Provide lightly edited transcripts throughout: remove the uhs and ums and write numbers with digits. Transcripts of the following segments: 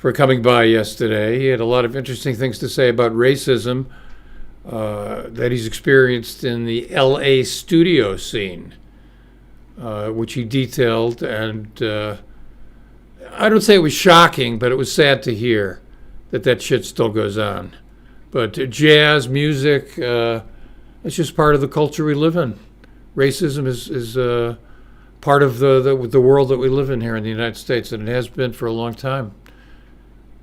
for coming by yesterday. He had a lot of interesting things to say about racism that he's experienced in the LA studio scene, which he detailed. And I don't say it was shocking, but it was sad to hear that shit still goes on. But jazz, music, it's just part of the culture we live in. Racism is part of the world that we live in here in the United States, and it has been for a long time.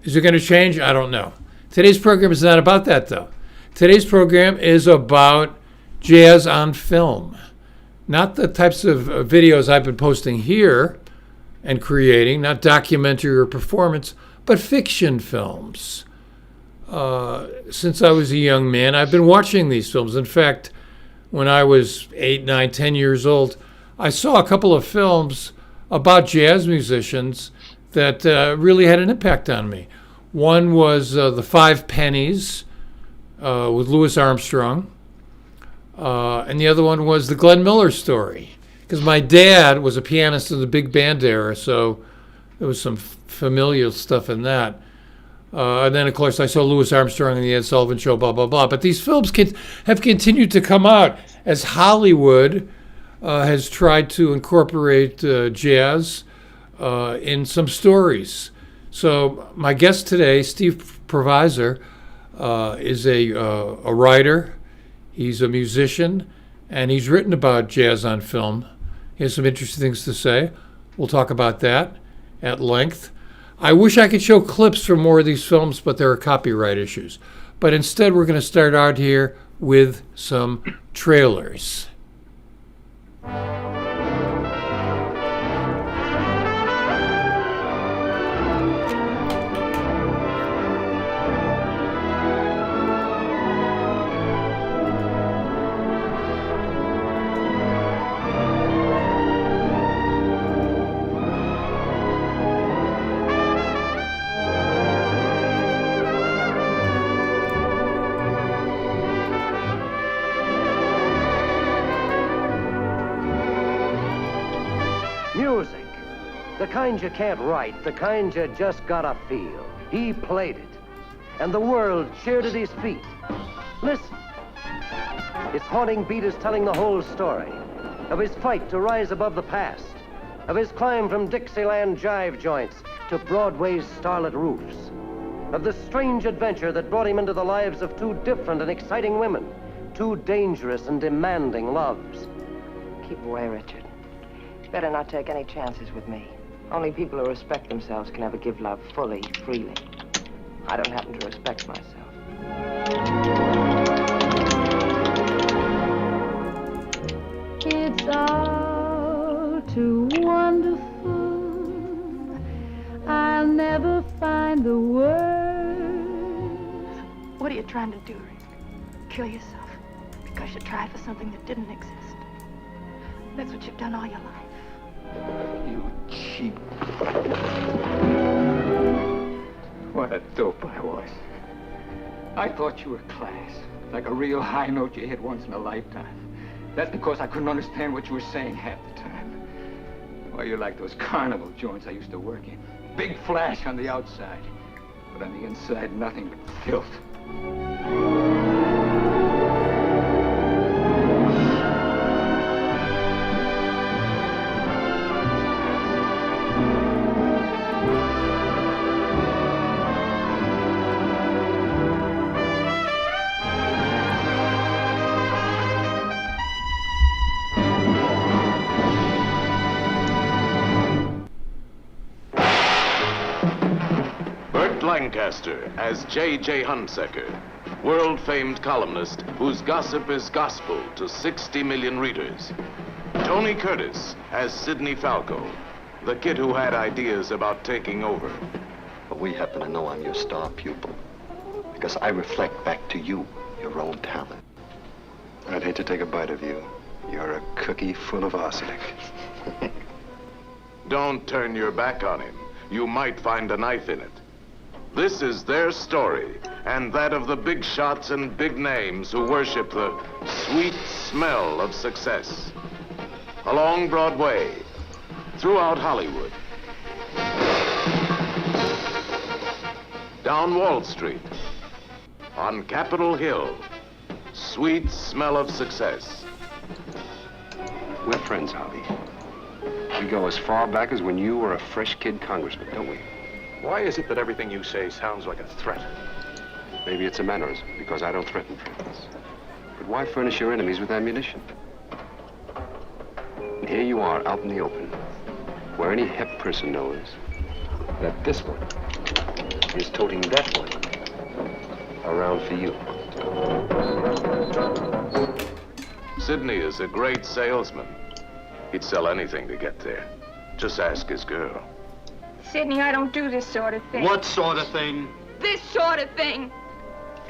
Is it going to change? I don't know. Today's program is not about that, though. Today's program is about jazz on film. Not the types of videos I've been posting here and creating, not documentary or performance, but fiction films. Since I was a young man, I've been watching these films. In fact, when I was 8, 9, 10 years old, I saw a couple of films about jazz musicians that really had an impact on me. One was The Five Pennies with Louis Armstrong, and the other one was The Glenn Miller Story, because my dad was a pianist in the big band era, so there was some familial stuff in that. And then, of course, I saw Louis Armstrong and the Ed Sullivan Show, blah, blah, blah. But these films have continued to come out as Hollywood has tried to incorporate jazz in some stories. So my guest today, Steve Provizer, is a writer. He's a musician, and he's written about jazz on film. He has some interesting things to say. We'll talk about that at length. I wish I could show clips from more of these films, but there are copyright issues. But instead, we're going to start out here with some trailers. The kind you can't write, the kind you just gotta feel. He played it, and the world cheered at his feet. Listen. Its haunting beat is telling the whole story of his fight to rise above the past, of his climb from Dixieland jive joints to Broadway's starlit roofs, of the strange adventure that brought him into the lives of two different and exciting women, two dangerous and demanding loves. Keep away, Richard. Better not take any chances with me. Only people who respect themselves can ever give love fully, freely. I don't happen to respect myself. It's all too wonderful. I'll never find the words. What are you trying to do, Rick? Kill yourself because you tried for something that didn't exist. That's what you've done all your life. You cheap. What a dope I was. I thought you were class, like a real high note you hit once in a lifetime. That's because I couldn't understand what you were saying half the time. Well, you're like those carnival joints I used to work in. Big flash on the outside, but on the inside, nothing but filth. Lancaster as J.J. Hunsaker, world-famed columnist whose gossip is gospel to 60 million readers. Tony Curtis as Sidney Falco, the kid who had ideas about taking over. But we happen to know I'm your star pupil, because I reflect back to you your own talent. I'd hate to take a bite of you. You're a cookie full of arsenic. Don't turn your back on him. You might find a knife in it. This is their story, and that of the big shots and big names who worship the sweet smell of success. Along Broadway, throughout Hollywood. down Wall Street, on Capitol Hill. Sweet smell of success. We're friends, Harvey. We go as far back as when you were a fresh kid congressman, don't we? Why is it that everything you say sounds like a threat? Maybe it's a mannerism, because I don't threaten friends. But why furnish your enemies with ammunition? And here you are, out in the open, where any hep person knows that this one is toting that one around for you. Sidney is a great salesman. He'd sell anything to get there. Just ask his girl. Sidney, I don't do this sort of thing. What sort of thing? This sort of thing.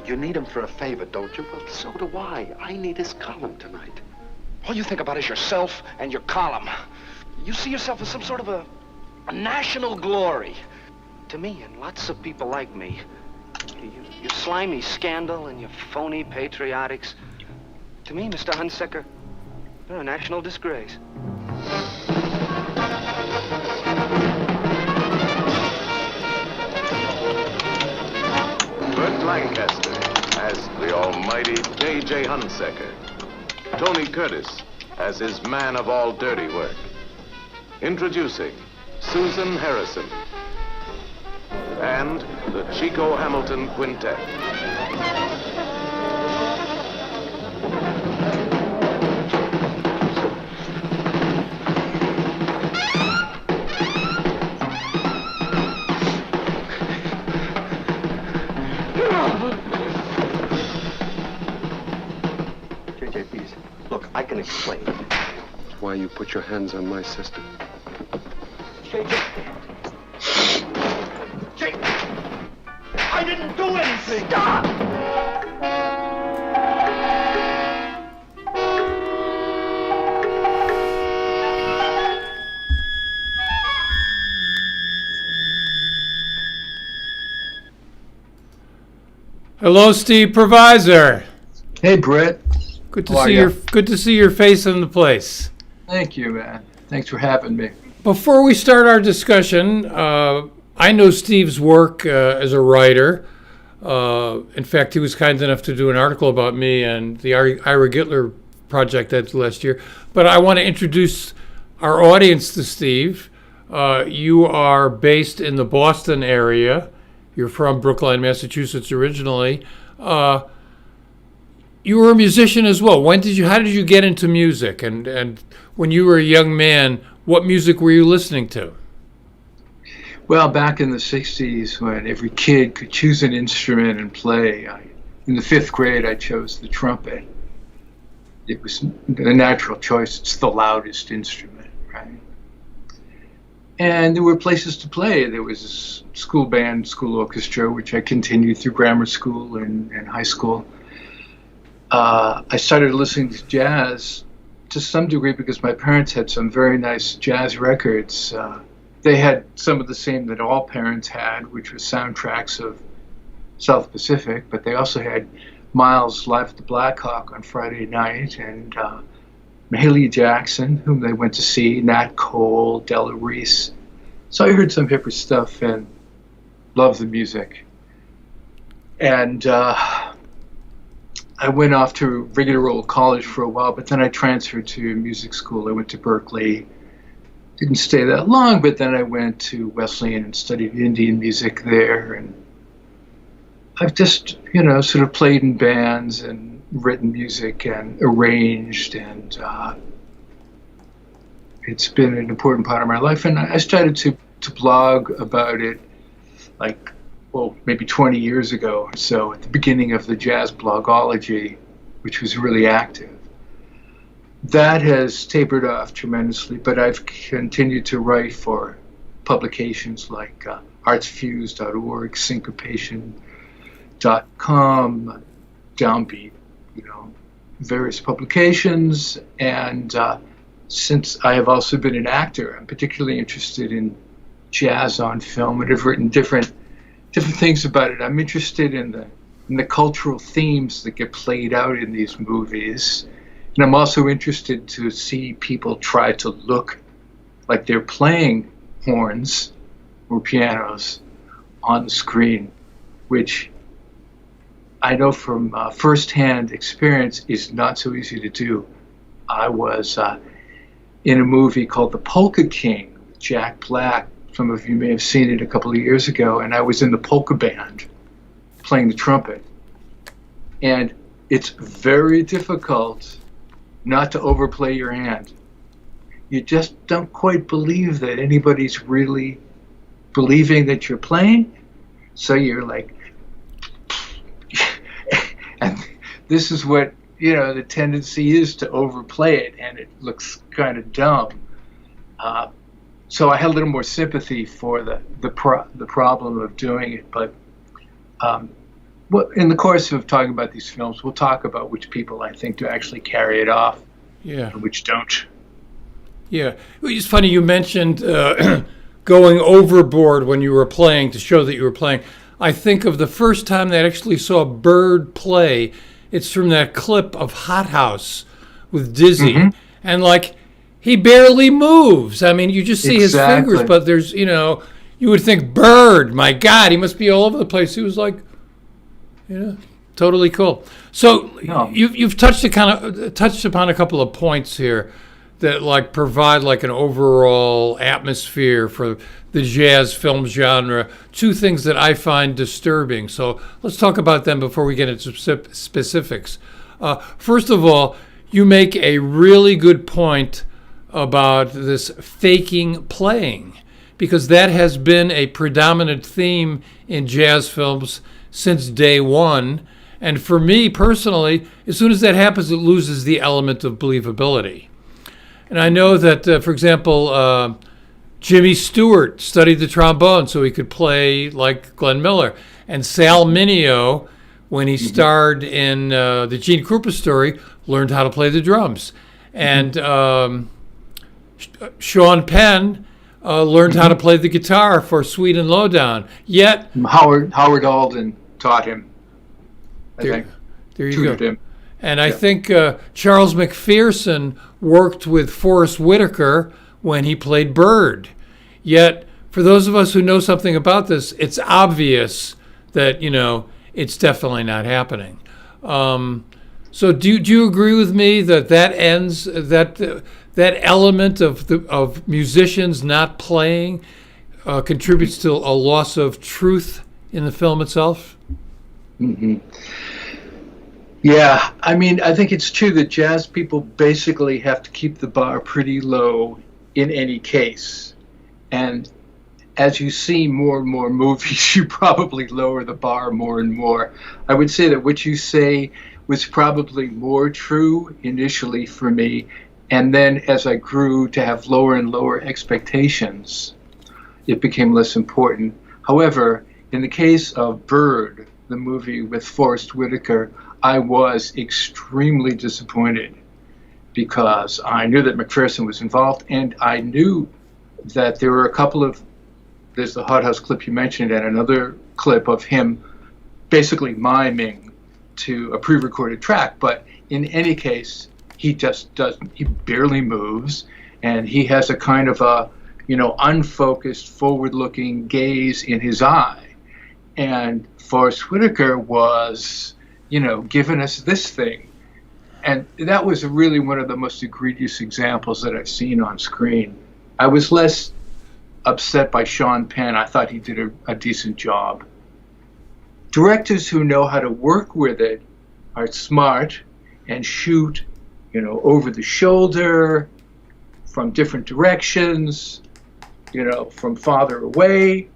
You need him for a favor, don't you? Well, so do I. I need his column tonight. All you think about is yourself and your column. You see yourself as some sort of a national glory. To me, and lots of people like me, your slimy scandal and your phony patriotics, to me, Mr. Hunsaker, you're a national disgrace. Burt Lancaster as the almighty J.J. Hunsaker. Tony Curtis as his man of all dirty work. Introducing Susan Harrison and the Chico Hamilton Quintet. J.J., please. Look, I can explain. That's why you put your hands on my sister. J.J. I didn't do anything! Stop! Hello, Steve Provizer. Hey, Brett. Good to see your face in the place. Thank you, man. Thanks for having me. Before we start our discussion, I know Steve's work as a writer. In fact, he was kind enough to do an article about me and the Ira Gittler project that's last year. But I want to introduce our audience to Steve. You are based in the Boston area. You're from Brookline, Massachusetts originally. You were a musician as well. How did you get into music? And when you were a young man, what music were you listening to? Well, back in the 60s, when every kid could choose an instrument and play, in the 5th grade, I chose the trumpet. It was a natural choice. It's the loudest instrument, right? And there were places to play. There was a school band, school orchestra, which I continued through grammar school and high school. I started listening to jazz to some degree because my parents had some very nice jazz records. They had some of the same that all parents had, which was soundtracks of South Pacific, but they also had Miles live at the Black Hawk on Friday night, and Mahalia Jackson, whom they went to see, Nat Cole, Della Reese. So I heard some hipper stuff and loved the music. And I went off to regular old college for a while, but then I transferred to music school. I went to Berklee. Didn't stay that long, but then I went to Wesleyan and studied Indian music there. And I've just, sort of played in bands and written music and arranged, and it's been an important part of my life. And I started to blog about it maybe 20 years ago or so, at the beginning of the jazz blogology, which was really active. That has tapered off tremendously, but I've continued to write for publications like artsfuse.org, syncopation.com, Downbeat, various publications. And since I have also been an actor, I'm particularly interested in jazz on film, and have written different things about it. I'm interested in the cultural themes that get played out in these movies. And I'm also interested to see people try to look like they're playing horns or pianos on the screen. which I know from firsthand experience is not so easy to do. I was in a movie called The Polka King with Jack Black. Some of you may have seen it a couple of years ago, and I was in the polka band playing the trumpet. And it's very difficult not to overplay your hand. You just don't quite believe that anybody's really believing that you're playing. So you're like, and this is what, the tendency is to overplay it, and it looks kind of dumb. So I had a little more sympathy for the problem of doing it. But in the course of talking about these films, we'll talk about which people I think do actually carry it off, and which don't. Yeah, it's funny you mentioned going overboard when you were playing to show that you were playing. I think of the first time that I actually saw Bird play. It's from that clip of Hot House with Dizzy, and he barely moves. I mean, you just see his fingers, but there's you would think Bird. My God, he must be all over the place. He was totally cool. So you've touched upon a couple of points here that provide an overall atmosphere for the jazz film genre. Two things that I find disturbing. So let's talk about them before we get into specifics. First of all, you make a really good point about this faking playing, because that has been a predominant theme in jazz films since day one. And for me personally, as soon as that happens, it loses the element of believability. And I know that, for example, Jimmy Stewart studied the trombone so he could play like Glenn Miller. And Sal Mineo, when he starred in the Gene Krupa story, learned how to play the drums. And Sean Penn learned how to play the guitar for Sweet and Lowdown. Yet Howard Alden taught him. I think. There you go. Him. And I think Charles McPherson worked with Forrest Whitaker when he played Bird. Yet, for those of us who know something about this, it's obvious that, it's definitely not happening. So do you agree with me that ends, that element of musicians not playing contributes to a loss of truth in the film itself? Yeah, I mean, I think it's true that jazz people basically have to keep the bar pretty low in any case. And as you see more and more movies, you probably lower the bar more and more. I would say that what you say was probably more true initially for me. And then as I grew to have lower and lower expectations, it became less important. However, in the case of Bird, the movie with Forrest Whitaker, I was extremely disappointed because I knew that McPherson was involved, and I knew that there were a couple of, there's the Hot House clip you mentioned, and another clip of him basically miming to a pre-recorded track. But in any case, he just doesn't, he barely moves, and he has a kind of a, unfocused, forward-looking gaze in his eye. And Forrest Whitaker was, giving us this thing. And that was really one of the most egregious examples that I've seen on screen. I was less upset by Sean Penn. I thought he did a decent job. Directors who know how to work with it are smart and shoot, over the shoulder, from different directions, from farther away.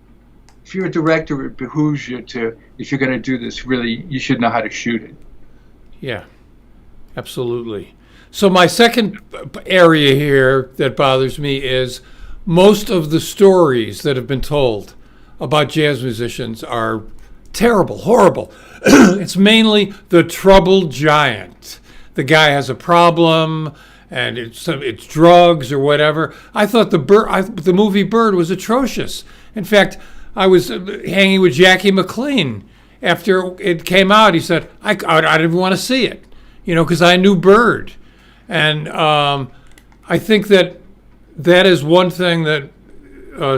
If you're a director, it behooves you to, if you're going to do this, really, you should know how to shoot it. Yeah, absolutely. So my second area here that bothers me is most of the stories that have been told about jazz musicians are terrible, horrible. It's mainly the troubled giant. The guy has a problem, and it's drugs or whatever. I thought the movie Bird was atrocious. In fact, I was hanging with Jackie McLean after it came out. He said, I didn't even want to see it, because I knew Bird. And I think that is one thing that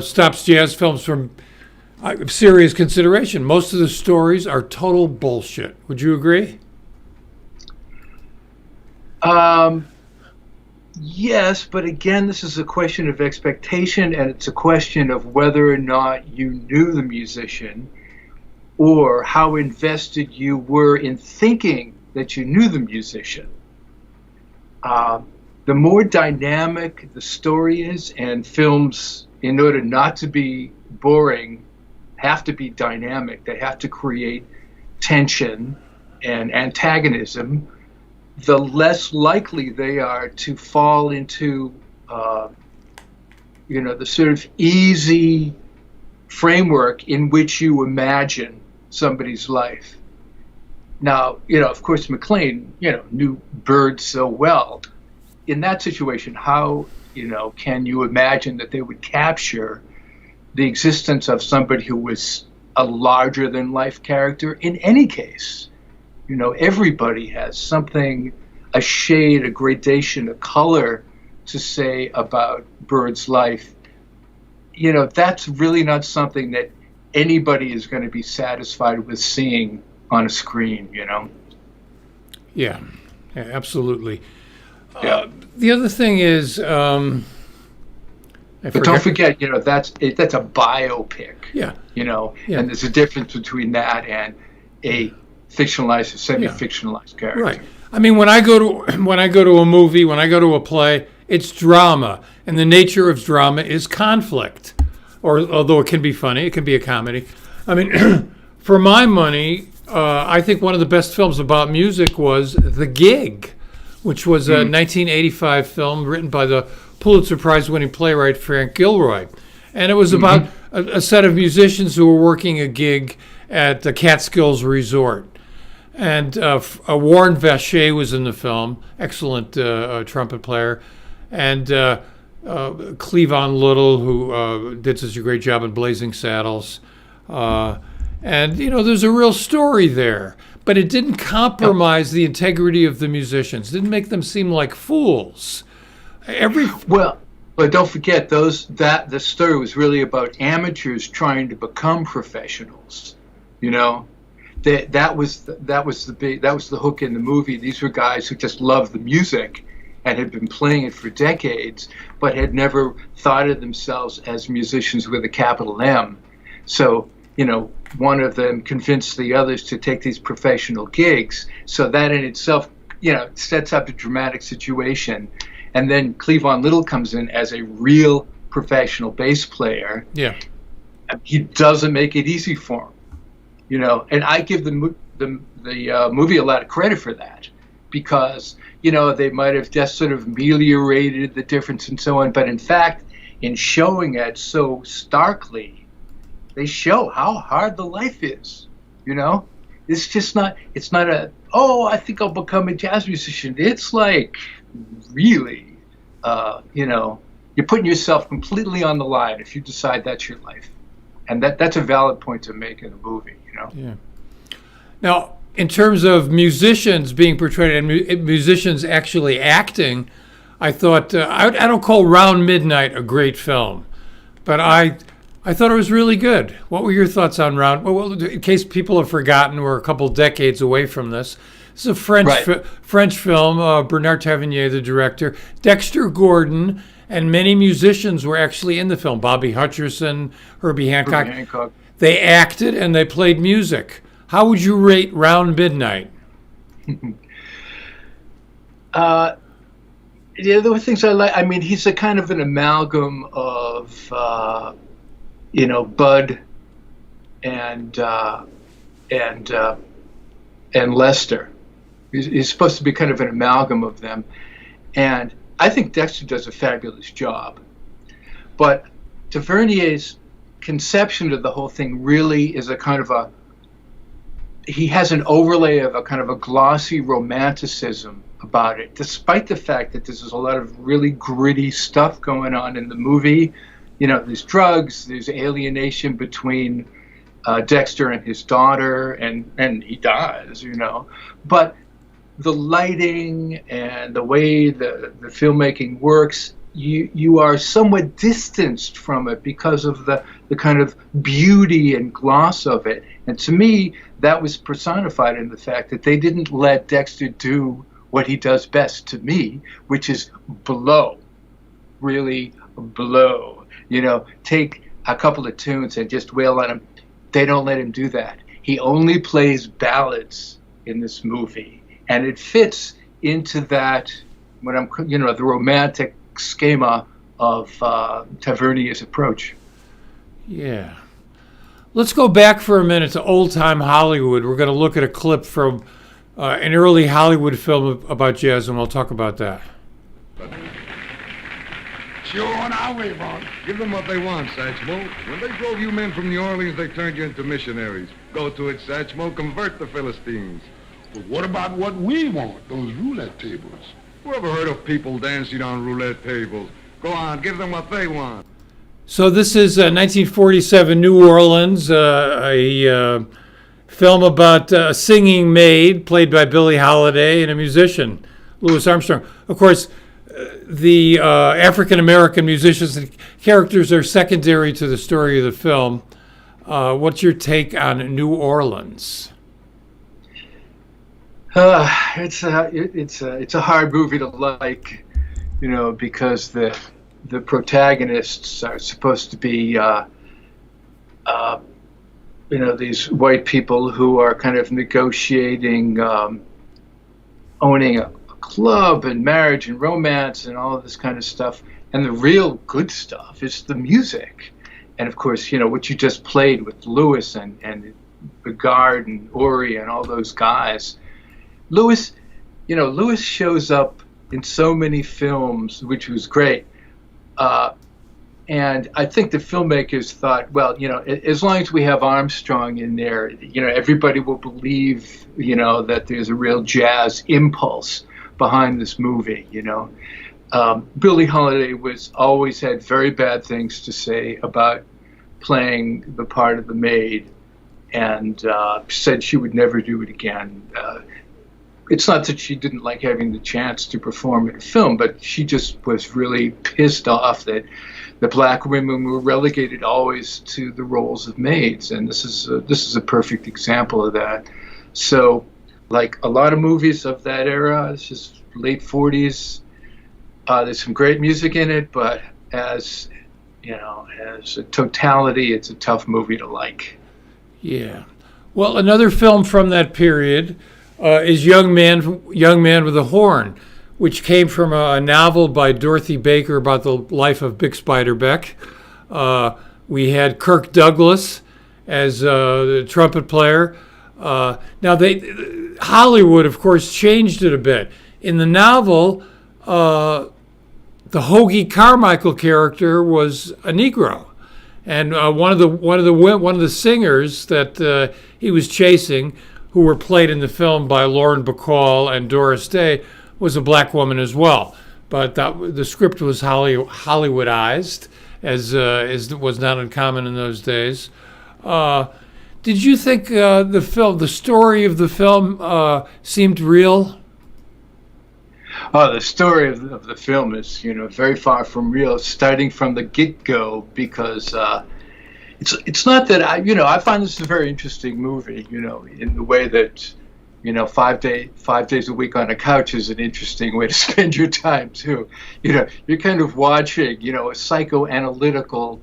stops jazz films from serious consideration. Most of the stories are total bullshit. Would you agree? Yes, but again, this is a question of expectation, and it's a question of whether or not you knew the musician or how invested you were in thinking that you knew the musician. The more dynamic the story is, and films, in order not to be boring, have to be dynamic. They have to create tension and antagonism. The less likely they are to fall into, the sort of easy framework in which you imagine somebody's life. Now, of course, McLean, knew birds so well. In that situation, how, can you imagine that they would capture the existence of somebody who was a larger than life character in any case? Everybody has something, a shade, a gradation, a color to say about Bird's life. That's really not something that anybody is going to be satisfied with seeing on a screen, Yeah, absolutely. Yeah. The other thing is, but don't forget, that's a biopic. Yeah. And there's a difference between that and a fictionalized or semi-fictionalized character. Right. I mean, when I go to a movie, when I go to a play, it's drama, and the nature of drama is conflict. Or although it can be funny, it can be a comedy. I mean, for my money, I think one of the best films about music was The Gig, which was a 1985 film written by the Pulitzer Prize-winning playwright Frank Gilroy, and it was about a set of musicians who were working a gig at the Catskills Resort. And Warren Vacher was in the film, excellent trumpet player, and Cleavon Little, who did such a great job in Blazing Saddles. And, there's a real story there, but it didn't compromise the integrity of the musicians. It didn't make them seem like fools. But don't forget the story was really about amateurs trying to become professionals. That was the hook in the movie. These were guys who just loved the music and had been playing it for decades, but had never thought of themselves as musicians with a capital M. So, one of them convinced the others to take these professional gigs. So that in itself, sets up a dramatic situation. And then Cleavon Little comes in as a real professional bass player. Yeah. He doesn't make it easy for him, and I give the movie a lot of credit for that, because, they might have just sort of ameliorated the difference and so on. But in fact, in showing it so starkly, they show how hard the life is, It's just not, I think I'll become a jazz musician. It's like, really, you're putting yourself completely on the line if you decide that's your life. And that's a valid point to make in a movie, Yeah. Now, in terms of musicians being portrayed and musicians actually acting, I thought, I don't call Round Midnight a great film, but I thought it was really good. What were your thoughts on Round? Well, in case people have forgotten, we're a couple decades away from this. It's a French film. Bernard Tavernier, the director. Dexter Gordon and many musicians were actually in the film. Bobby Hutcherson, Herbie Hancock. They acted and they played music. How would you rate Round Midnight? There were things I like. I mean, he's a kind of an amalgam of, Bud and Lester. He's supposed to be kind of an amalgam of them. And I think Dexter does a fabulous job. But Tavernier's conception of the whole thing really is a kind of he has an overlay of a kind of a glossy romanticism about it, despite the fact that there's a lot of really gritty stuff going on in the movie. There's drugs, there's alienation between Dexter and his daughter, and he dies, But the lighting and the way the filmmaking works you are somewhat distanced from it because of the kind of beauty and gloss of it. And to me, that was personified in the fact that they didn't let Dexter do what he does best to me, which is blow, really blow. Take a couple of tunes and just wail on him. They don't let him do that. He only plays ballads in this movie, and it fits into that the romantic schema of Tavernier's approach. Yeah. Let's go back for a minute to old-time Hollywood. We're going to look at a clip from an early Hollywood film about jazz, and we'll talk about that. Sure on our way, Ron. Give them what they want, Satchmo. When they drove you men from New Orleans, they turned you into missionaries. Go to it, Satchmo. Convert the Philistines. But what about what we want, those roulette tables? Who ever heard of people dancing on roulette tables? Go on, give them what they want. So this is 1947 New Orleans, a film about a singing maid played by Billie Holiday and a musician, Louis Armstrong. Of course, the African-American musicians and characters are secondary to the story of the film. What's your take on New Orleans? It's a hard movie to like, because the protagonists are supposed to be these white people who are kind of negotiating owning a club and marriage and romance and all of this kind of stuff. And the real good stuff is the music. And of course, what you just played with Louis and Bigard and Uri and all those guys. Louis shows up in so many films, which was great. And I think the filmmakers thought, well, as long as we have Armstrong in there, everybody will believe, that there's a real jazz impulse behind this movie, Billie Holiday always had very bad things to say about playing the part of the maid, and said she would never do it again. It's not that she didn't like having the chance to perform in a film, but she just was really pissed off that the black women were relegated always to the roles of maids, and this is a perfect example of that. So, like a lot of movies of that era, it's just late 40s. There's some great music in it, but as a totality, it's a tough movie to like. Yeah. Well, another film from that period is Young Man with a Horn, which came from a novel by Dorothy Baker about the life of Bix Beiderbecke. We had Kirk Douglas as the trumpet player. Now, Hollywood, of course, changed it a bit. In the novel, the Hoagie Carmichael character was a Negro, and one of the singers that he was chasing, who were played in the film by Lauren Bacall and Doris Day, was a black woman as well. But the script was Hollywoodized, as was not uncommon in those days. Did you think the story of the film seemed real? The story of the film is, very far from real, starting from the get-go, because it's not that I find this a very interesting movie, in the way that, 5 days a week on a couch is an interesting way to spend your time too. You're kind of watching, a psychoanalytical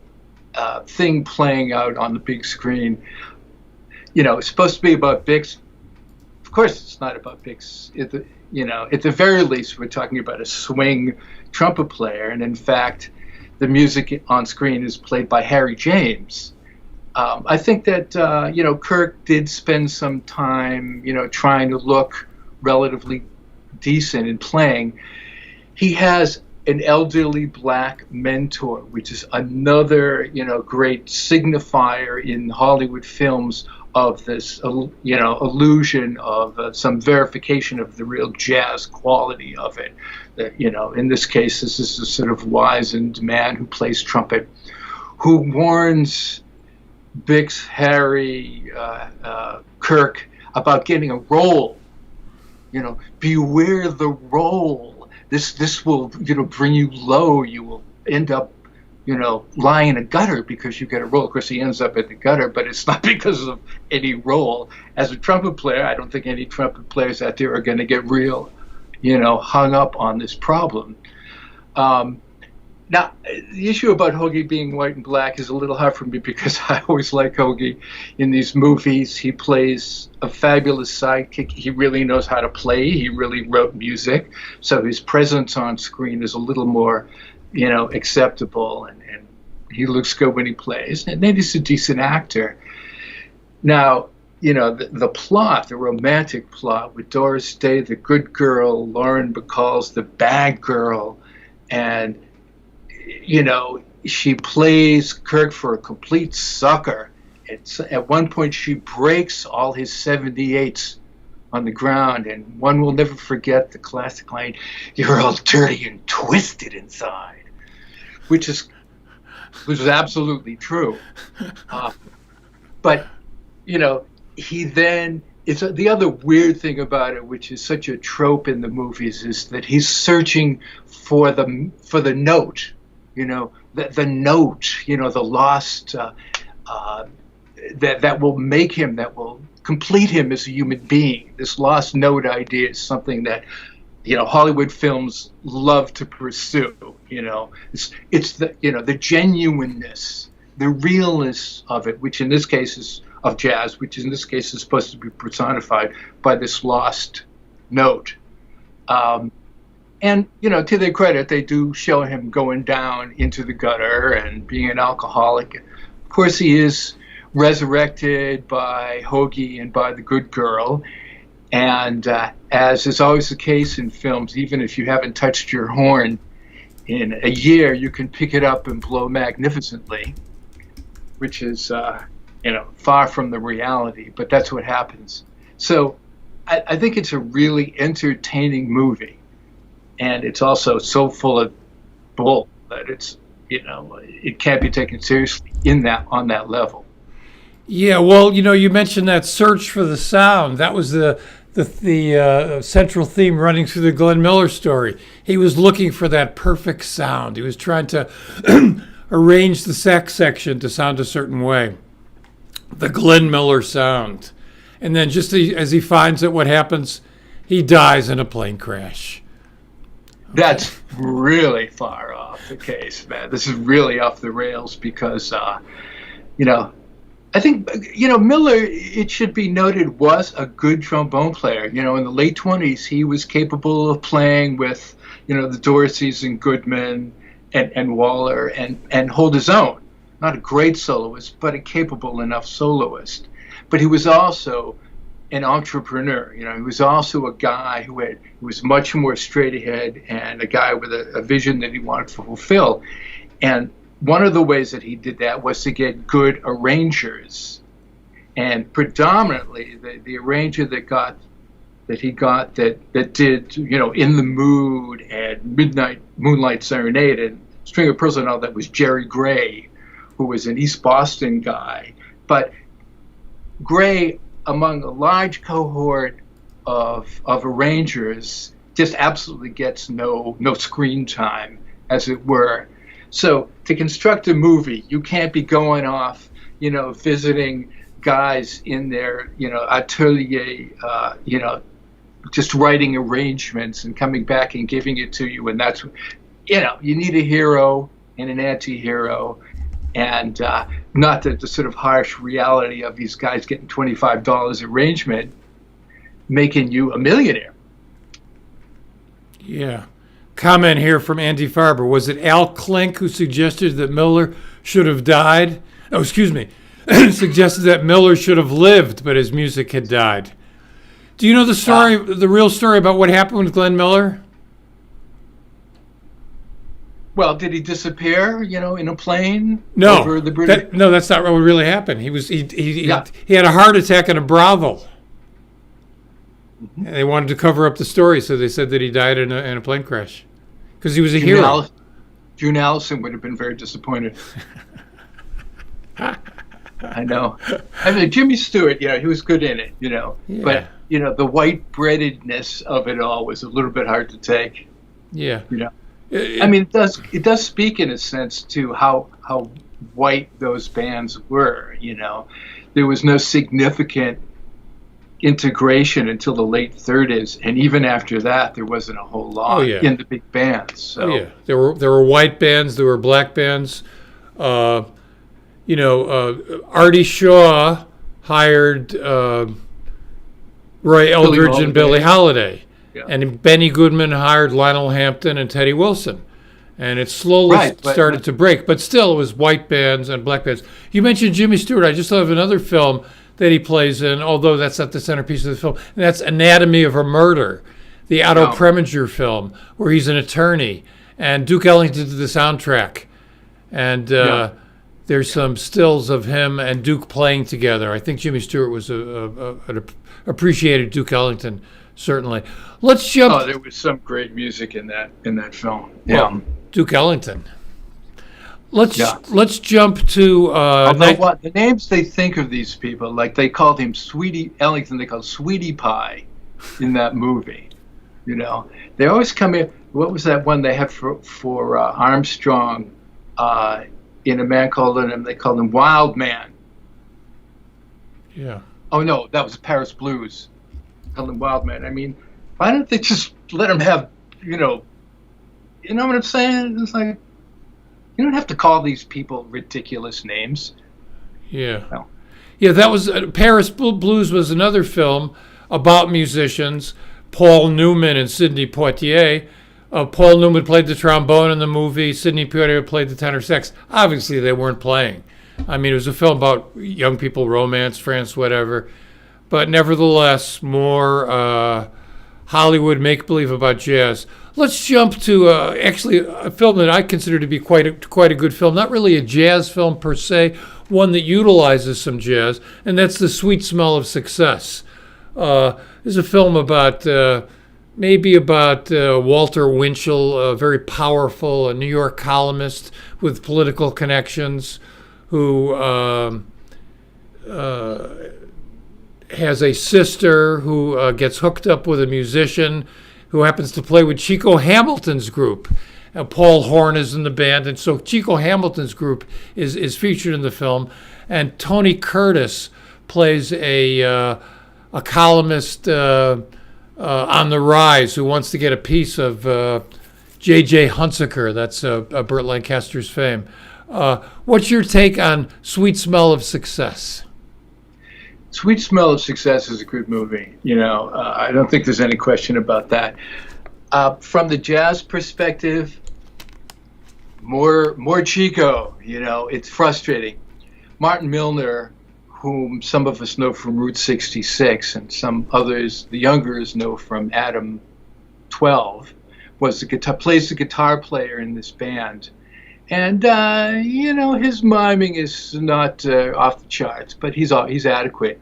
thing playing out on the big screen. It's supposed to be about Bix. Of course, it's not about Bix. At the very least, we're talking about a swing trumpet player, and in fact, the music on screen is played by Harry James. I think that Kirk did spend some time, trying to look relatively decent in playing. He has an elderly black mentor, which is another, great signifier in Hollywood films of this, illusion of some verification of the real jazz quality of it. In this case, this is a sort of wizened man who plays trumpet, who warns Bix, Harry, Kirk about getting a role. Beware the role, this will, bring you low. You will end up, lying in a gutter because you get a roll. Of course, he ends up in the gutter, but it's not because of any roll. As a trumpet player, I don't think any trumpet players out there are going to get real, hung up on this problem. Now, the issue about Hoagie being white and black is a little hard for me because I always like Hoagie in these movies. He plays a fabulous sidekick. He really knows how to play. He really wrote music. So his presence on screen is a little more, acceptable. And he looks good when he plays. And then he's a decent actor. Now, the plot, the romantic plot with Doris Day, the good girl, Lauren Bacall's the bad girl, and she plays Kirk for a complete sucker. At one point, she breaks all his 78s on the ground, and one will never forget the classic line, "You're all dirty and twisted inside," which was absolutely true. But, he then... It's the other weird thing about it, which is such a trope in the movies, is that he's searching for the note. The note, the lost, that will make him, that will complete him as a human being. This lost note idea is something that, Hollywood films love to pursue. It's the, the genuineness, the realness of it, which in this case is of jazz, which in this case is supposed to be personified by this lost note. And, to their credit, they do show him going down into the gutter and being an alcoholic. Of course, he is resurrected by Hoagie and by the good girl. And as is always the case in films, even if you haven't touched your horn in a year, you can pick it up and blow magnificently, which is, far from the reality. But that's what happens. So I think it's a really entertaining movie. And it's also so full of bull that it's, it can't be taken seriously on that level. Yeah, well, you mentioned that search for the sound. That was the central theme running through the Glenn Miller story. He was looking for that perfect sound. He was trying to arrange the sax section to sound a certain way. The Glenn Miller sound. And then just as he finds it, what happens? He dies in a plane crash. That's really far off the case, man. This is really off the rails because, I think, Miller, it should be noted, was a good trombone player. In the late 20s, he was capable of playing with, the Dorseys and Goodman and Waller and hold his own. Not a great soloist, but a capable enough soloist. But he was also an entrepreneur. He was also a guy who was much more straight ahead and a guy with a vision that he wanted to fulfill. And one of the ways that he did that was to get good arrangers. And predominantly the arranger that did, In the Mood and Moonlight Serenade and String of Pearls and all that was Jerry Gray, who was an East Boston guy. But Gray, among a large cohort of arrangers, just absolutely gets no screen time, as it were. So to construct a movie, you can't be going off, visiting guys in their, atelier, just writing arrangements and coming back and giving it to you. And that's, you need a hero and an anti-hero. And not the sort of harsh reality of these guys getting $25 arrangement making you a millionaire. Yeah. Comment here from Andy Farber. Was it Al Klink who suggested that Miller should have died? Oh, excuse me. Suggested that Miller should have lived, but his music had died. Do you know the story, the real story about what happened with Glenn Miller? Well, did he disappear, in a plane? No, over the British? No, that's not what really happened. He had a heart attack in a brothel. Mm-hmm. And they wanted to cover up the story, so they said that he died in a plane crash because he was a hero. June Allison would have been very disappointed. I know. I mean, Jimmy Stewart, he was good in it, Yeah. But, the white breadedness of it all was a little bit hard to take. Yeah. You know, I mean, it does speak in a sense to how white those bands were. You know, there was no significant integration until the late 30s, and even after that, there wasn't a whole lot in the big bands. So. Oh yeah, there were white bands, there were black bands. You know, Artie Shaw hired Roy Eldridge and Billie Holiday, and Benny Goodman hired Lionel Hampton and Teddy Wilson, and it slowly started to break. But still, it was white bands and black bands. You mentioned Jimmy Stewart. I just thought of another film that he plays in, although that's not the centerpiece of the film, and that's Anatomy of a Murder, the Otto Preminger film, where he's an attorney, and Duke Ellington did the soundtrack, and there's some stills of him and Duke playing together. I think Jimmy Stewart was an appreciated Duke Ellington, certainly. Let's jump. Oh, there was some great music in that film. Yeah, well, Duke Ellington. Let's jump to. What the names they think of these people, like they called him Sweetie Ellington, they called Sweetie Pie in that movie. You know, they always come in. What was that one they had for Armstrong? In A Man Called Him, they called him Wild Man. Yeah. Oh no, that was Paris Blues. Called him Wild Man. I mean, why don't they just let him have, you know what I'm saying? It's like, you don't have to call these people ridiculous names. Yeah. No. Yeah, that was Paris Blues was another film about musicians. Paul Newman and Sidney Poitier. Paul Newman played the trombone in the movie. Sidney Poitier played the tenor sax. Obviously, they weren't playing. I mean, it was a film about young people, romance, France, whatever. But nevertheless, more Hollywood make-believe about jazz. Let's jump to actually a film that I consider to be quite a good film. Not really a jazz film per se, one that utilizes some jazz, and that's The Sweet Smell of Success. It's a film about Walter Winchell, a very powerful New York columnist with political connections, who has a sister who gets hooked up with a musician who happens to play with Chico Hamilton's group. Paul Horn is in the band, and so Chico Hamilton's group is featured in the film. And Tony Curtis plays a columnist on the rise who wants to get a piece of J.J. Hunsaker. That's Burt Lancaster's fame. What's your take on Sweet Smell of Success? Sweet Smell of Success is a good movie. You know, I don't think there's any question about that. From the jazz perspective, more Chico. You know, it's frustrating. Martin Milner, whom some of us know from Route 66 and some others, the youngers, know from Adam 12, plays the guitar player in this band. And, you know, his miming is not off the charts, but he's adequate.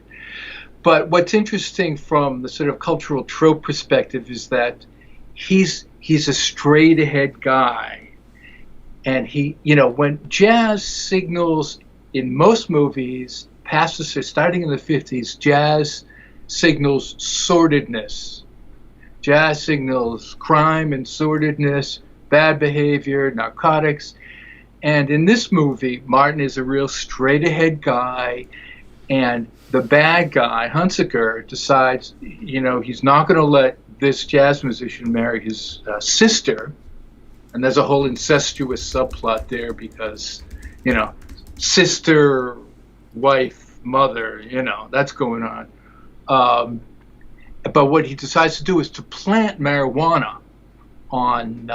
But what's interesting from the sort of cultural trope perspective is that he's a straight-ahead guy. And he, you know, when jazz signals in most movies, starting in the 50s, jazz signals sordidness. Jazz signals crime and sordidness, bad behavior, narcotics. And in this movie, Martin is a real straight-ahead guy, and the bad guy, Hunsaker, decides, you know, he's not going to let this jazz musician marry his sister. And there's a whole incestuous subplot there because, you know, sister, wife, mother, you know, that's going on. But what he decides to do is to plant marijuana on,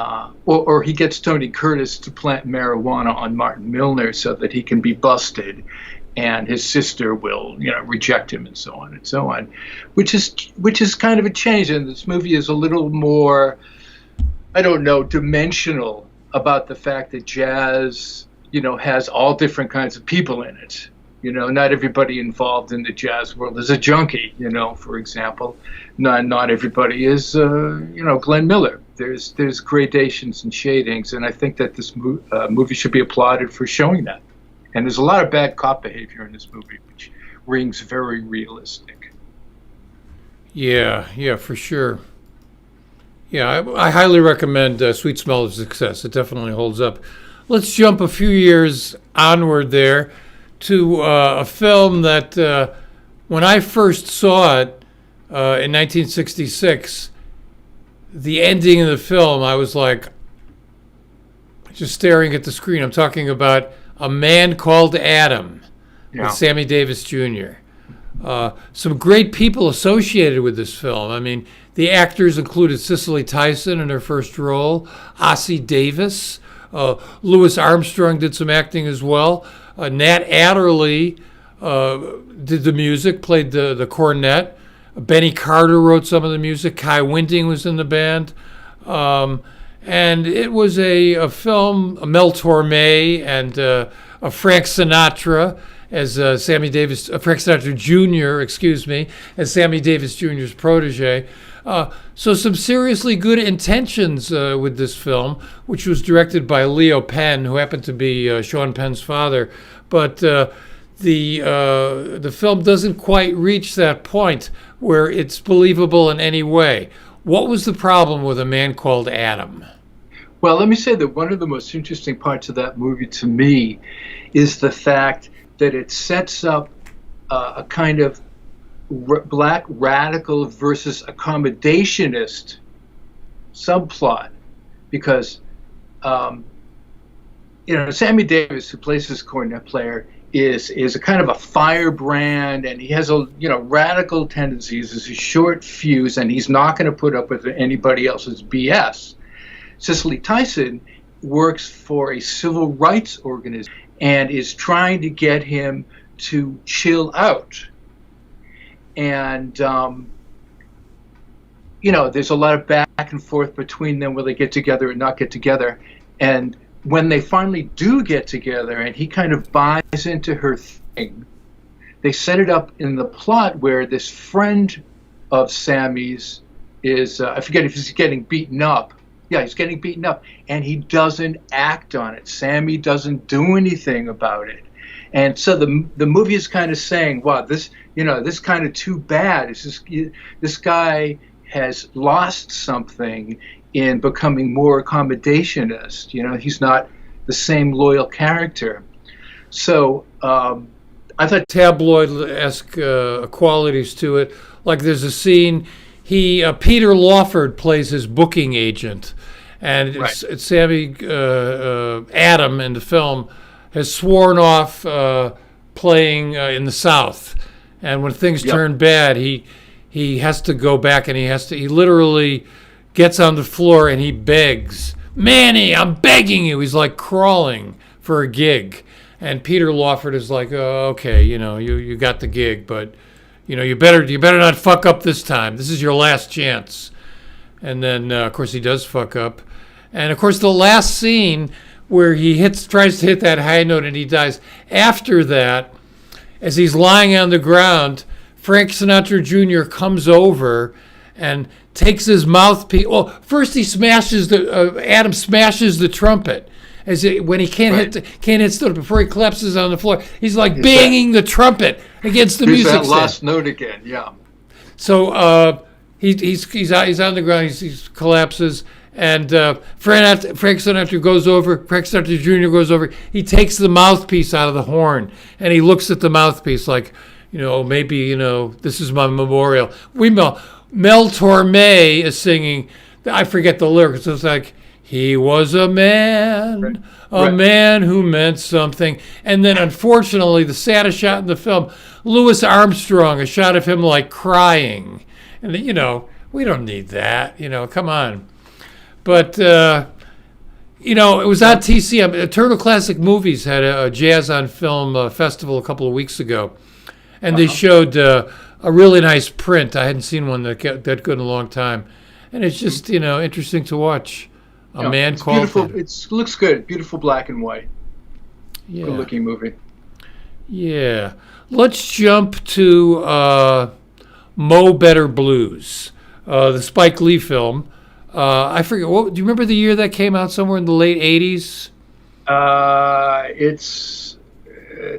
or he gets Tony Curtis to plant marijuana on Martin Milner so that he can be busted, and his sister will, you know, reject him, and so on and so on, which is kind of a change. And this movie is a little more, I don't know, dimensional about the fact that jazz, you know, has all different kinds of people in it. You know, not everybody involved in the jazz world is a junkie, you know, for example. Not everybody is, you know, Glenn Miller. There's gradations and shadings, and I think that this movie should be applauded for showing that. And there's a lot of bad cop behavior in this movie, which rings very realistic. Yeah, for sure. Yeah, I highly recommend Sweet Smell of Success. It definitely holds up. Let's jump a few years onward there to a film that when I first saw it in 1966, the ending of the film, I was like just staring at the screen. I'm talking about A Man Called Adam with Sammy Davis Jr. Some great people associated with this film. I mean, the actors included Cicely Tyson in her first role, Ossie Davis, Louis Armstrong did some acting as well. Nat Adderley did the music, played the cornet. Benny Carter wrote some of the music. Kai Winding was in the band. And it was a film, Mel Torme and a Frank Sinatra as Frank Sinatra Jr., as Sammy Davis Jr.'s protege. So some seriously good intentions with this film, which was directed by Leo Penn, who happened to be Sean Penn's father. But the film doesn't quite reach that point where it's believable in any way. What was the problem with A Man Called Adam? Well, let me say that one of the most interesting parts of that movie to me is the fact that it sets up a kind of black radical versus accommodationist subplot, because Sammy Davis, who plays this cornet player, is a kind of a firebrand, and he has radical tendencies. He's a short fuse, and he's not going to put up with anybody else's BS. Cicely Tyson works for a civil rights organization and is trying to get him to chill out. And, there's a lot of back and forth between them, where they get together and not get together. And when they finally do get together and he kind of buys into her thing, they set it up in the plot where this friend of Sammy's is, I forget if he's getting beaten up. Yeah, he's getting beaten up, and he doesn't act on it. Sammy doesn't do anything about it. And so the movie is kind of saying, wow, this kind of too bad. It's just, this guy has lost something in becoming more accommodationist. He's not the same loyal character. So I thought tabloid-esque qualities to it. Like there's a scene, Peter Lawford plays his booking agent, and it's Sammy Adam in the film has sworn off playing in the South, and when things turn bad, he has to go back, and he literally gets on the floor and he begs, Manny, I'm begging you. He's like crawling for a gig, and Peter Lawford is like, oh, okay, you got the gig, but you better not fuck up this time. This is your last chance. And then of course he does fuck up, and of course the last scene where he tries to hit that high note and he dies. After that, as he's lying on the ground, Frank Sinatra Jr. comes over and takes his mouthpiece. Well, first he smashes Adam smashes the trumpet when he can't hit stuff before he collapses on the floor. He's like banging the trumpet against the music stand. That last note again, yeah. So he's on the ground. He collapses. And Frank Sinatra goes over, Frank Sinatra Jr. goes over, he takes the mouthpiece out of the horn, and he looks at the mouthpiece like, maybe, this is my memorial. Mel Torme is singing, I forget the lyrics, it's like, he was a man, man who meant something. And then, unfortunately, the saddest shot in the film, Louis Armstrong, a shot of him like crying. And, we don't need that, come on. But, it was on TCM. Eternal Classic Movies had a Jazz on Film festival a couple of weeks ago. And they showed a really nice print. I hadn't seen one that good in a long time. And it's just, interesting to watch. A Man Called Adam. It looks good. Beautiful black and white. Yeah. Good-looking movie. Yeah. Let's jump to Mo Better Blues, the Spike Lee film. I forget. Do you remember the year that came out? Somewhere in the late 80s? It's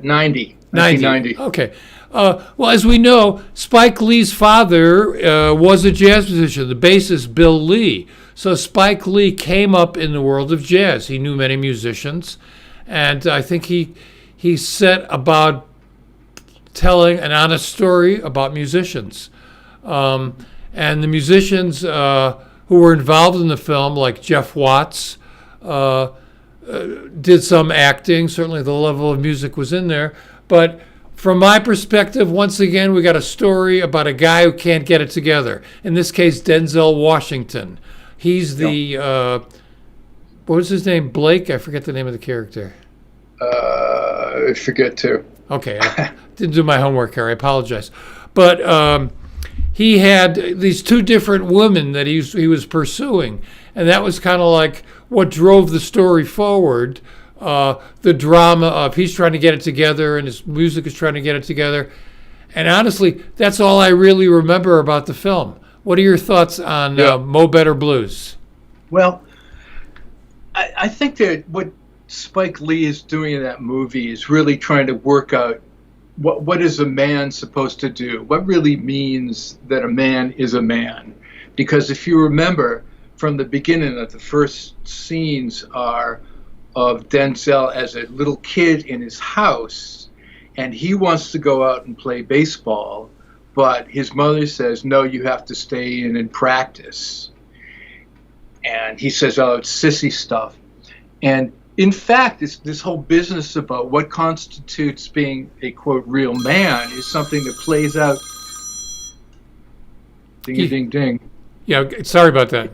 1990. Okay. Well, as we know, Spike Lee's father was a jazz musician, the bassist Bill Lee. So Spike Lee came up in the world of jazz. He knew many musicians, and I think he set about telling an honest story about musicians. And the musicians who were involved in the film, like Jeff Watts, did some acting. Certainly the level of music was in there. But from my perspective, once again, we got a story about a guy who can't get it together. In this case, Denzel Washington. He's the, what was his name? Blake? I forget the name of the character. I forget too. Okay, I didn't do my homework here. I apologize. But he had these two different women that he was pursuing, and that was kind of like what drove the story forward. The drama of he's trying to get it together and his music is trying to get it together. And honestly, that's all I really remember about the film. What are your thoughts on Mo Better Blues? Well, I think that what Spike Lee is doing in that movie is really trying to work out what is a man supposed to do? What really means that a man is a man? Because if you remember from the beginning, that the first scenes are of Denzel as a little kid in his house, and he wants to go out and play baseball, but his mother says, no, you have to stay in and practice. And he says, oh, it's sissy stuff. And in fact, this whole business about what constitutes being a, quote, real man is something that plays out. Ding, ding, ding. Yeah, sorry about that.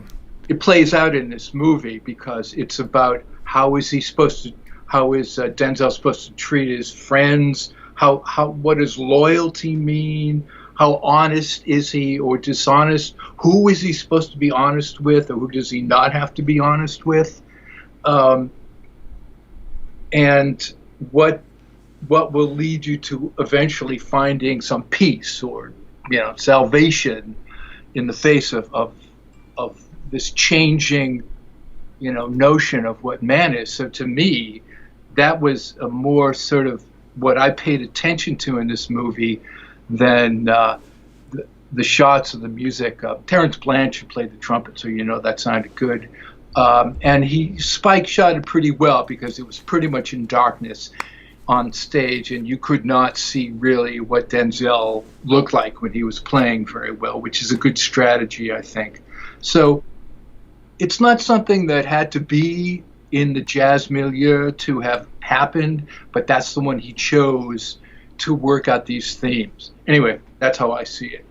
It plays out in this movie because it's about how is Denzel supposed to treat his friends? What does loyalty mean? How honest is he or dishonest? Who is he supposed to be honest with, or who does he not have to be honest with? And what will lead you to eventually finding some peace or salvation in the face of this changing notion of what man is. So to me, that was a more sort of what I paid attention to in this movie than the shots of the music. Terrence Blanchard played the trumpet, so that sounded good. And Spike shot it pretty well because it was pretty much in darkness on stage, and you could not see really what Denzel looked like when he was playing very well, which is a good strategy, I think. So it's not something that had to be in the jazz milieu to have happened, but that's the one he chose to work out these themes. Anyway, that's how I see it.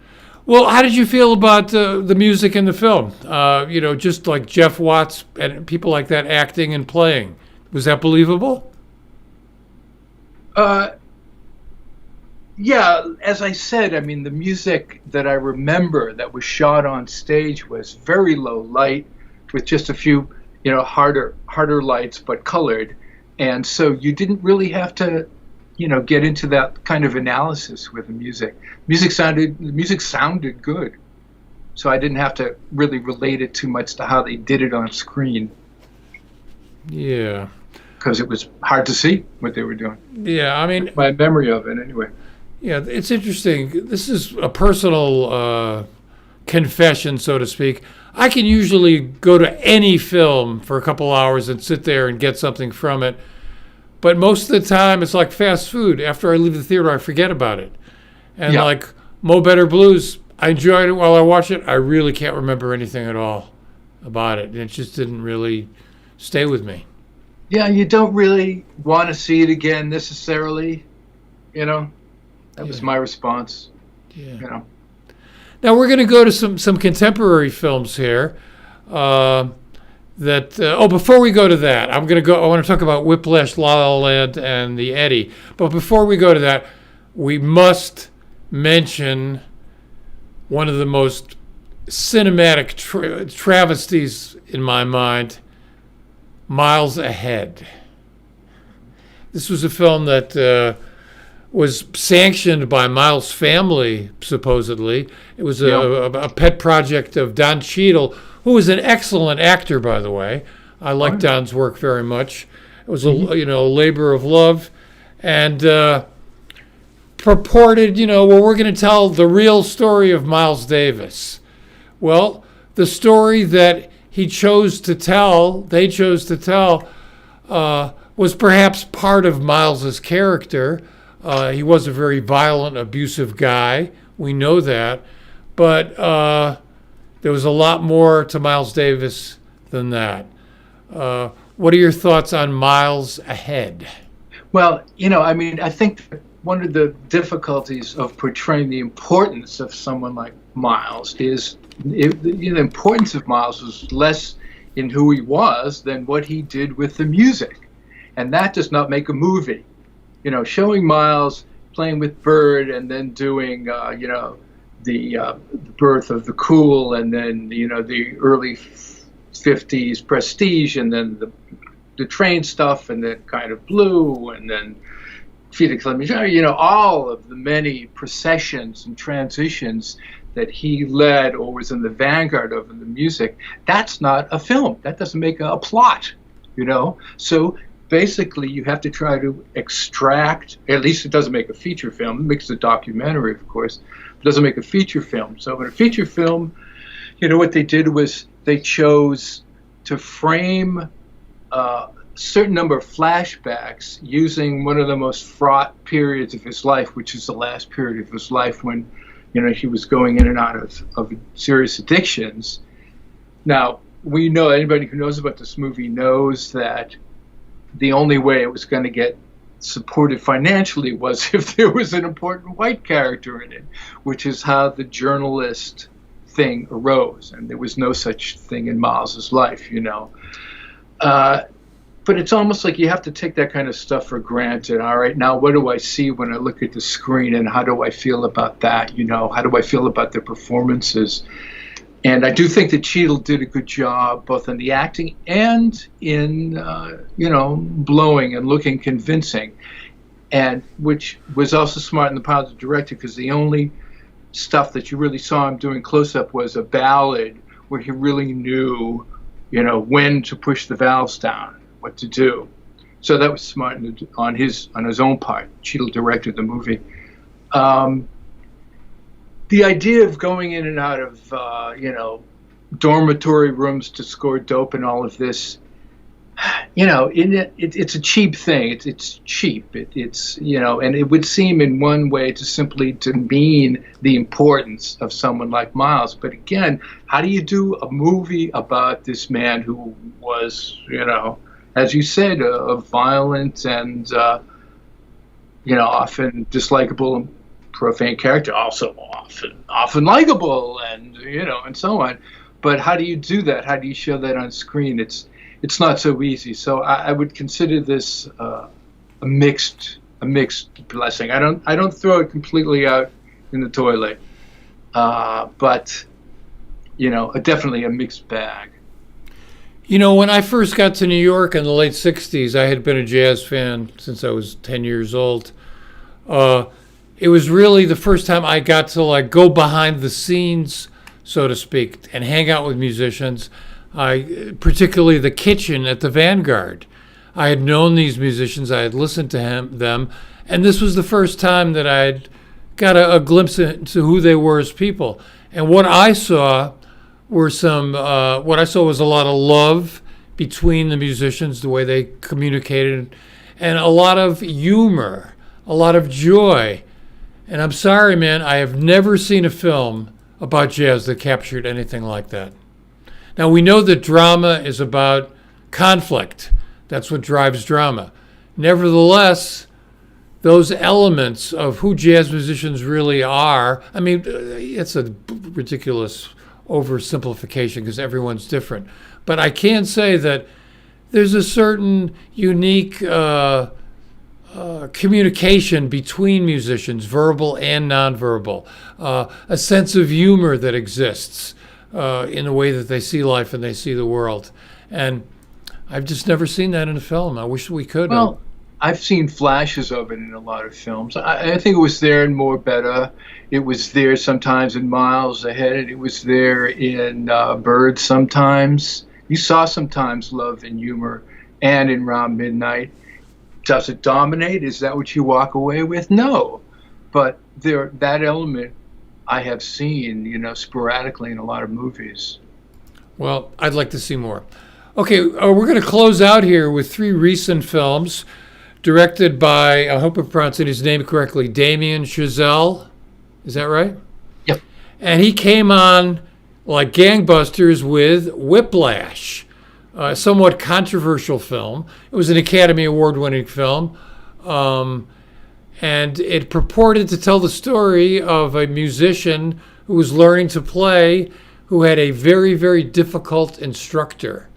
Well, how did you feel about the music in the film? Just like Jeff Watts and people like that acting and playing. Was that believable? Yeah, as I said, I mean, the music that I remember that was shot on stage was very low light with just a few, harder lights, but colored. And so you didn't really have to, get into that kind of analysis with the music. The music sounded good. So I didn't have to really relate it too much to how they did it on screen. Yeah. Because it was hard to see what they were doing. Yeah, I mean, my memory of it anyway. Yeah, it's interesting. This is a personal confession, so to speak. I can usually go to any film for a couple hours and sit there and get something from it. But most of the time, it's like fast food. After I leave the theater, I forget about it. And like Mo Better Blues, I enjoyed it while I watched it. I really can't remember anything at all about it. It just didn't really stay with me. Yeah, you don't really want to see it again necessarily, That was my response. Yeah. Now we're going to go to some contemporary films here. Before we go to that, I want to talk about Whiplash, La La Land, and the Eddy. But before we go to that, we must mention one of the most cinematic travesties in my mind, Miles Ahead. This was a film that was sanctioned by Miles' family, supposedly. It was a pet project of Don Cheadle, who was an excellent actor, by the way. I like Don's work very much. It was a labor of love, and purported, well, we're going to tell the real story of Miles Davis. Well, the story that they chose to tell, was perhaps part of Miles's character. He was a very violent, abusive guy. We know that. But there was a lot more to Miles Davis than that. What are your thoughts on Miles ahead? Well, I think one of the difficulties of portraying the importance of someone like Miles is the importance of Miles was less in who he was than what he did with the music. And that does not make a movie. Showing Miles playing with Bird and then doing, the birth of the cool, and then, the early 50s Prestige, and then the train stuff, and then Kind of Blue, and then Felix Lemonnier, all of the many processions and transitions that he led or was in the vanguard of in the music. That's not a film. That doesn't make a plot, So basically, you have to try to extract, at least it doesn't make a feature film. It makes a documentary, of course. It doesn't make a feature film. So in a feature film, what they did was they chose to frame a certain number of flashbacks using one of the most fraught periods of his life, which is the last period of his life when, he was going in and out of serious addictions. Now, we know, anybody who knows about this movie knows that the only way it was going to get supported financially was if there was an important white character in it, which is how the journalist thing arose. And there was no such thing in Miles's life, But it's almost like you have to take that kind of stuff for granted. All right, now what do I see when I look at the screen, and how do I feel about that? How do I feel about their performances? And I do think that Cheadle did a good job both in the acting and in, blowing and looking convincing, and which was also smart in the part of the director, because the only stuff that you really saw him doing close-up was a ballad where he really knew, when to push the valves down, what to do. So that was smart on his own part. Cheadle directed the movie. The idea of going in and out of, dormitory rooms to score dope and all of this, it's a cheap thing. It's cheap. It's and it would seem in one way to simply demean the importance of someone like Miles. But again, how do you do a movie about this man who was, as you said, a violent and, often dislikable and profane character, also often likable, and and so on. But how do you do that? How do you show that on screen? It's not so easy. So I would consider this a mixed blessing. I don't throw it completely out in the toilet, but definitely a mixed bag. When I first got to New York in the late 60s, I had been a jazz fan since I was 10 years old. It was really the first time I got to go behind the scenes, so to speak, and hang out with musicians. Particularly the kitchen at the Vanguard. I had known these musicians, I had listened to them, and this was the first time that I'd got a glimpse into who they were as people. And what I saw was a lot of love between the musicians, the way they communicated, and a lot of humor, a lot of joy. And I'm sorry, man, I have never seen a film about jazz that captured anything like that. Now, we know that drama is about conflict. That's what drives drama. Nevertheless, those elements of who jazz musicians really are, it's a ridiculous oversimplification because everyone's different. But I can say that there's a certain unique communication between musicians, verbal and nonverbal, a sense of humor that exists in the way that they see life and they see the world. And I've just never seen that in a film. I wish we could. Well, I've seen flashes of it in a lot of films. I think it was there in More Better. It was there sometimes in Miles Ahead. It was there in Bird sometimes. You saw sometimes love and humor, and in Round Midnight. Does it dominate? Is that what you walk away with? No. but that element I have seen, sporadically in a lot of movies. Well, I'd like to see more. Okay, we're going to close out here with 3 recent films directed by, I hope I'm pronouncing his name correctly, Damien Chazelle. Is that right? Yep. And he came on like gangbusters with Whiplash, a somewhat controversial film. It was an Academy Award-winning film, and it purported to tell the story of a musician who was learning to play, who had a very, very difficult instructor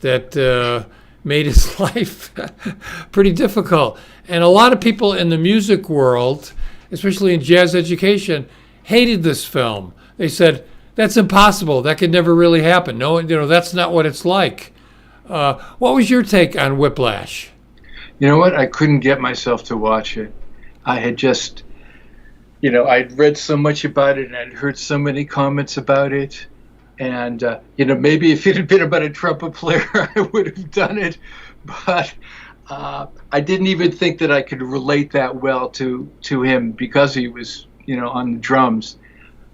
that made his life pretty difficult. And a lot of people in the music world, especially in jazz education, hated this film. They said, that's impossible. That could never really happen. No, that's not what it's like. What was your take on Whiplash? You know what? I couldn't get myself to watch it. I had just, I'd read so much about it and I'd heard so many comments about it. And, maybe if it had been about a trumpet player, I would have done it. But I didn't even think that I could relate that well to him because he was, on the drums.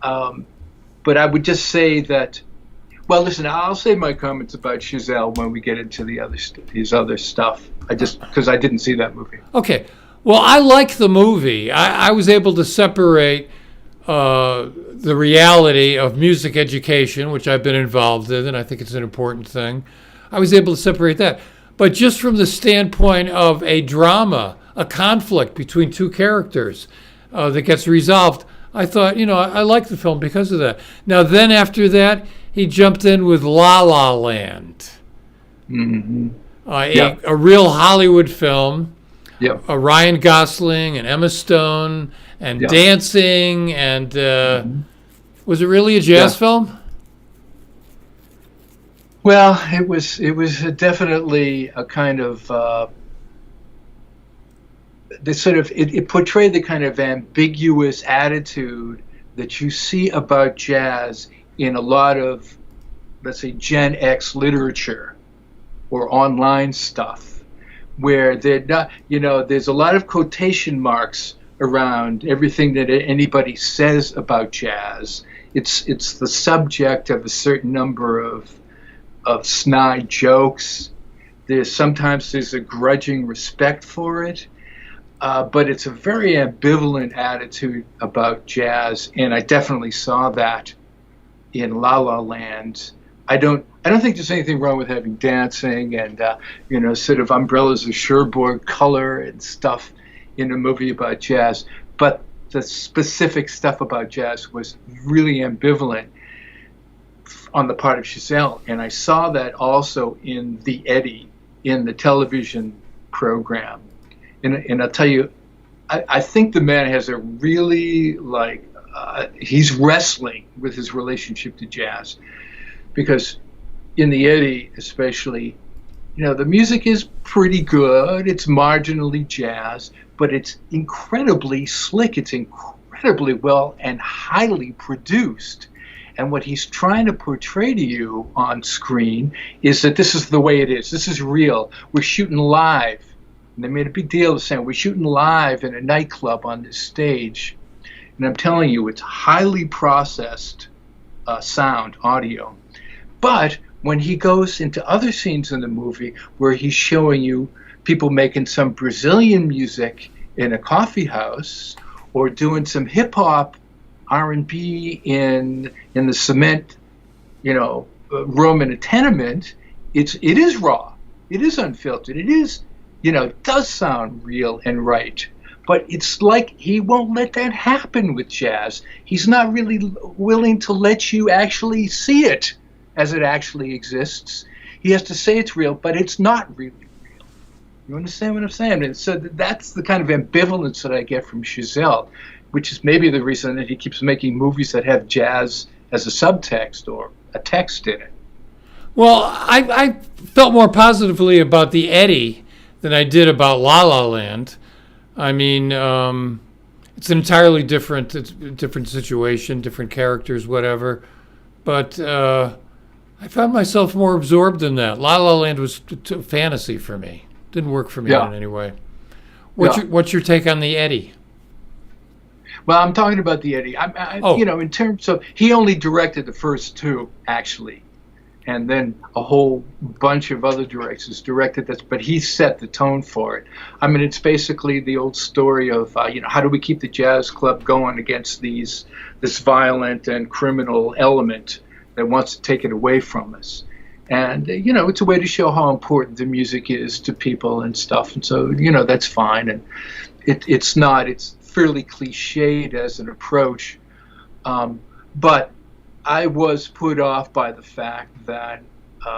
But I would just say that, well, listen, I'll save my comments about Chazelle when we get into his other stuff. Because I didn't see that movie. Okay. Well, I like the movie. I was able to separate the reality of music education, which I've been involved in, and I think it's an important thing. I was able to separate that. But just from the standpoint of a drama, a conflict between 2 characters that gets resolved, I thought, I like the film because of that. Now, then after that, he jumped in with La La Land, mm-hmm. A real Hollywood film. Yeah. Ryan Gosling and Emma Stone and dancing and was it really a jazz film? Well, it was definitely a kind of it portrayed the kind of ambiguous attitude that you see about jazz in a lot of, let's say, Gen X literature or online stuff, where they're not, there's a lot of quotation marks around everything that anybody says about jazz. It's the subject of a certain number of snide jokes. Sometimes there's a grudging respect for it, but it's a very ambivalent attitude about jazz, and I definitely saw that in La La Land. I don't think there's anything wrong with having dancing and sort of umbrellas of Cherbourg color and stuff in a movie about jazz, but the specific stuff about jazz was really ambivalent on the part of Chazelle, and I saw that also in the Eddy, in the television program. And I'll tell you, I think the man has a really, he's wrestling with his relationship to jazz, because in the Eddy especially, the music is pretty good. It's marginally jazz, but it's incredibly slick. It's incredibly well and highly produced. And what he's trying to portray to you on screen is that this is the way it is. This is real. We're shooting live. And they made a big deal of saying we're shooting live in a nightclub on this stage. And I'm telling you, it's highly processed sound, audio. But when he goes into other scenes in the movie where he's showing you people making some Brazilian music in a coffee house or doing some hip-hop R&B in the cement, room in a tenement, it is raw. It is unfiltered. It is, it does sound real and right. But it's like he won't let that happen with jazz. He's not really willing to let you actually see it as it actually exists. He has to say it's real, but it's not really real. You understand what I'm saying? And so that's the kind of ambivalence that I get from Chazelle, which is maybe the reason that he keeps making movies that have jazz as a subtext or a text in it. Well, I felt more positively about the Eddy than I did about La La Land. I mean, it's an entirely different situation, different characters, whatever. But I found myself more absorbed in that. La La Land was fantasy for me. Didn't work for me in any way. What's your take on the Eddy? Well, I'm talking about the Eddy. You know, in terms of, he only directed the first two, actually. And then a whole bunch of other directors directed this, but he set the tone for it. I mean, it's basically the old story of, you know, how do we keep the jazz club going against this violent and criminal element that wants to take it away from us? And, you know, it's a way to show how important the music is to people and stuff. And so, you know, that's fine. And it's fairly cliched as an approach. But I was put off by the fact that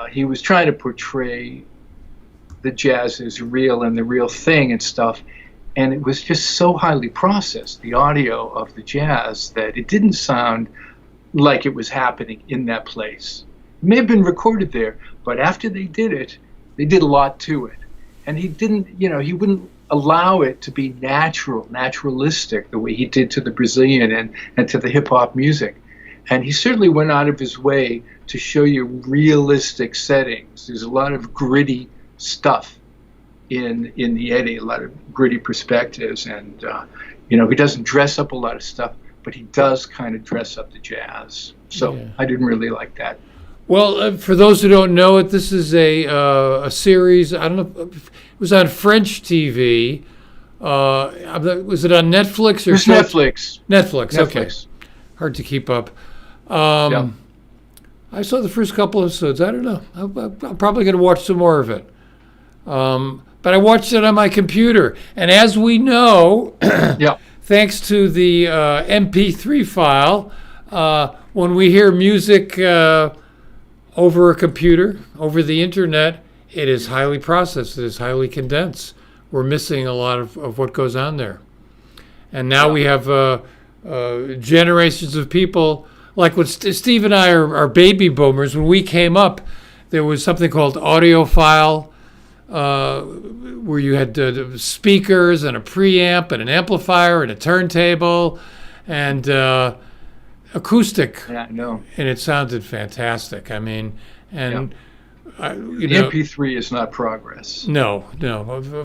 he was trying to portray the jazz as real and the real thing and stuff. And it was just so highly processed, the audio of the jazz, that it didn't sound like it was happening in that place. It may have been recorded there, but after they did it, they did a lot to it. And he didn't, you know, he wouldn't allow it to be naturalistic, the way he did to the Brazilian and to the hip-hop music. And he certainly went out of his way to show you realistic settings. There's a lot of gritty stuff in the Eddy, a lot of gritty perspectives. And, you know, he doesn't dress up a lot of stuff, but he does kind of dress up the jazz. So yeah. I didn't really like that. Well, for those who don't know it, this is a series. I don't know. It was on French TV. Was it on Netflix or? It's Netflix. Netflix. Okay. Hard to keep up. Yeah. I saw the first couple episodes. I don't know. I'm probably going to watch some more of it. But I watched it on my computer, and as we know, yeah. Thanks to the MP3 file, when we hear music over a computer, over the internet, it is highly processed. It is highly condensed. We're missing a lot of what goes on there. And now we have generations of people, like what Steve and I are baby boomers. When we came up, there was something called audiophile, where you had speakers and a preamp and an amplifier and a turntable and acoustic. Yeah, I know. And it sounded fantastic. I mean, and the MP3 is not progress. No,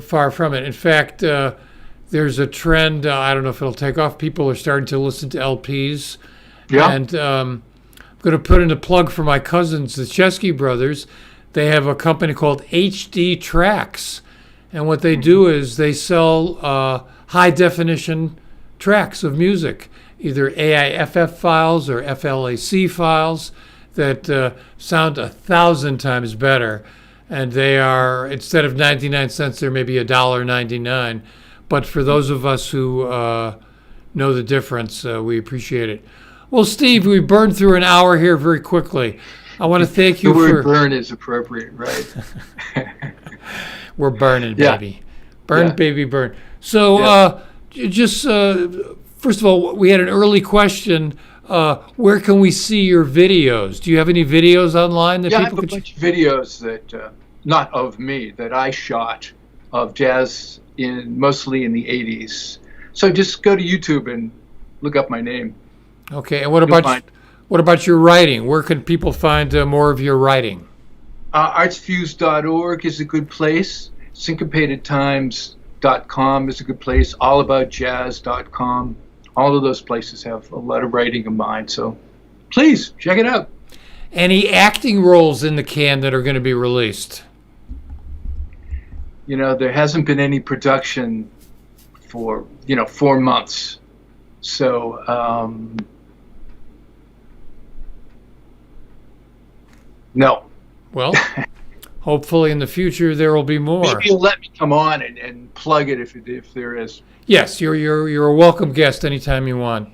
far from it. In fact, there's a trend. I don't know if it'll take off. People are starting to listen to LPs. Yeah. And I'm going to put in a plug for my cousins, the Chesky brothers. They have a company called HD Tracks. And what they do is they sell high definition tracks of music, either AIFF files or FLAC files that sound 1,000 times better. And they are, instead of 99 cents, they're maybe $1.99. But for those of us who know the difference, we appreciate it. Well, Steve, we burned through an hour here very quickly. I want to thank you for... The word burn is appropriate, right? We're burning, baby. Burn, baby, burn. So just, first of all, we had an early question. Where can we see your videos? Do you have any videos online that people I have a bunch of videos that, not of me, that I shot of jazz mostly in the 80s. So just go to YouTube and look up my name. Okay, and what about your writing? Where can people find more of your writing? Artsfuse.org is a good place. Syncopatedtimes.com is a good place. Allaboutjazz.com. All of those places have a lot of writing of mine, so please check it out. Any acting roles in the can that are going to be released? You know, there hasn't been any production for 4 months. So, no. Well, hopefully in the future there will be more. Maybe you'll let me come on and plug it if there is. Yes, you're a welcome guest anytime you want.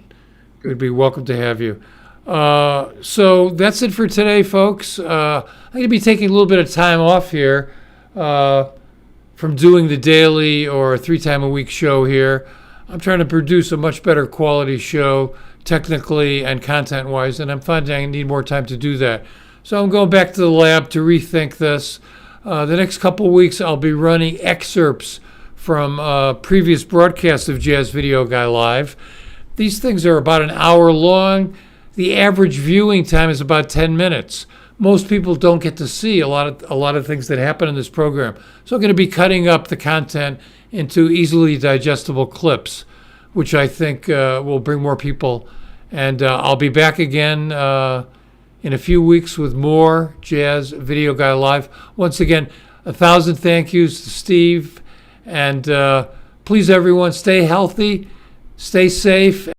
We'd be welcome to have you. So that's it for today, folks. I'm going to be taking a little bit of time off here from doing the daily or 3-time-a-week show here. I'm trying to produce a much better quality show, technically and content-wise, and I'm finding I need more time to do that. So I'm going back to the lab to rethink this. The next couple of weeks, I'll be running excerpts from previous broadcasts of Jazz Video Guy Live. These things are about an hour long. The average viewing time is about 10 minutes. Most people don't get to see a lot of things that happen in this program. So I'm going to be cutting up the content into easily digestible clips. which I think will bring more people. And I'll be back again in a few weeks with more Jazz Video Guy Live. Once again, 1,000 thank yous to Steve. And please, everyone, stay healthy, stay safe.